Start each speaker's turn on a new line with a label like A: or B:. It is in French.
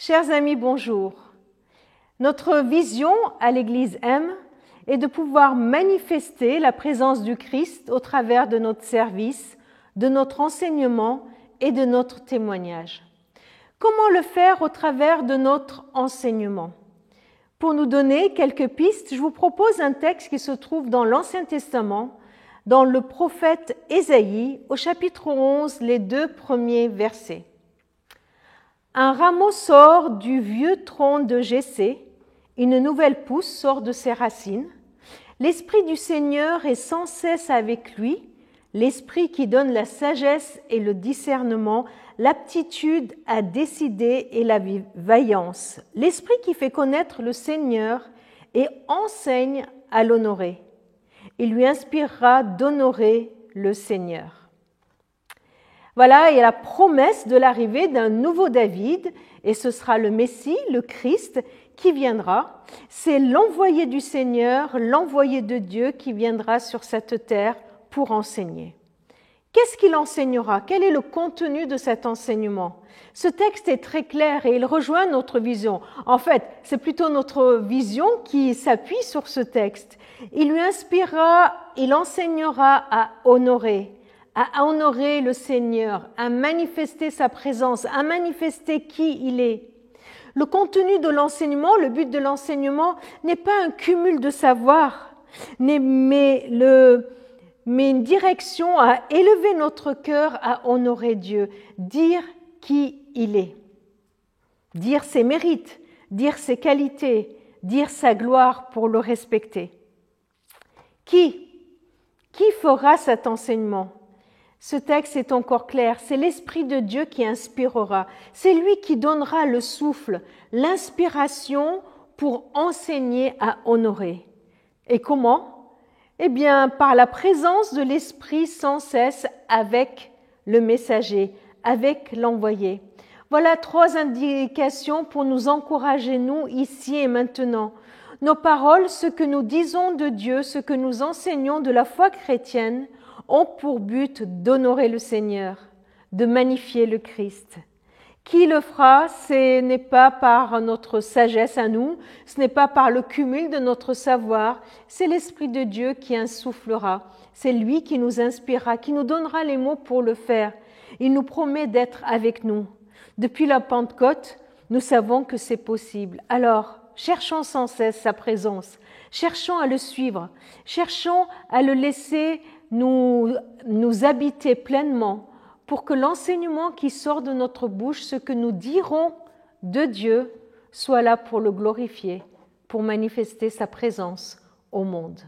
A: Chers amis, bonjour. Notre vision à l'Église M est de pouvoir manifester la présence du Christ au travers de notre service, de notre enseignement et de notre témoignage. Comment le faire au travers de notre enseignement? Pour nous donner quelques pistes, je vous propose un texte qui se trouve dans l'Ancien Testament, dans le prophète Ésaïe, au chapitre 11, les 2 premiers versets. Un rameau sort du vieux tronc de Jessé, une nouvelle pousse sort de ses racines. L'Esprit du Seigneur est sans cesse avec lui, l'Esprit qui donne la sagesse et le discernement, l'aptitude à décider et la vaillance, l'Esprit qui fait connaître le Seigneur et enseigne à l'honorer. Il lui inspirera d'honorer le Seigneur. Voilà, il y a la promesse de l'arrivée d'un nouveau David, et ce sera le Messie, le Christ, qui viendra. C'est l'envoyé du Seigneur, l'envoyé de Dieu qui viendra sur cette terre pour enseigner. Qu'est-ce qu'il enseignera? Quel est le contenu de cet enseignement? Ce texte est très clair et il rejoint notre vision. En fait, c'est plutôt notre vision qui s'appuie sur ce texte. Il lui inspirera, il enseignera à honorer le Seigneur, à manifester sa présence, à manifester qui il est. Le contenu de l'enseignement, le but de l'enseignement n'est pas un cumul de savoir, mais une direction à élever notre cœur à honorer Dieu, dire qui il est, dire ses mérites, dire ses qualités, dire sa gloire pour le respecter. Qui fera cet enseignement? Ce texte est encore clair, c'est l'Esprit de Dieu qui inspirera, c'est lui qui donnera le souffle, l'inspiration pour enseigner à honorer. Et comment? Eh bien, par la présence de l'Esprit sans cesse avec le messager, avec l'envoyé. Voilà 3 indications pour nous encourager, nous, ici et maintenant. Nos paroles, ce que nous disons de Dieu, ce que nous enseignons de la foi chrétienne, ont pour but d'honorer le Seigneur, de magnifier le Christ. Qui le fera? Ce n'est pas par notre sagesse à nous, ce n'est pas par le cumul de notre savoir, c'est l'Esprit de Dieu qui insoufflera, c'est lui qui nous inspirera, qui nous donnera les mots pour le faire. Il nous promet d'être avec nous. Depuis la Pentecôte, nous savons que c'est possible. Alors, cherchons sans cesse sa présence, cherchons à le suivre, cherchons à le laisser nous habiter pleinement pour que l'enseignement qui sort de notre bouche, ce que nous dirons de Dieu, soit là pour le glorifier, pour manifester sa présence au monde.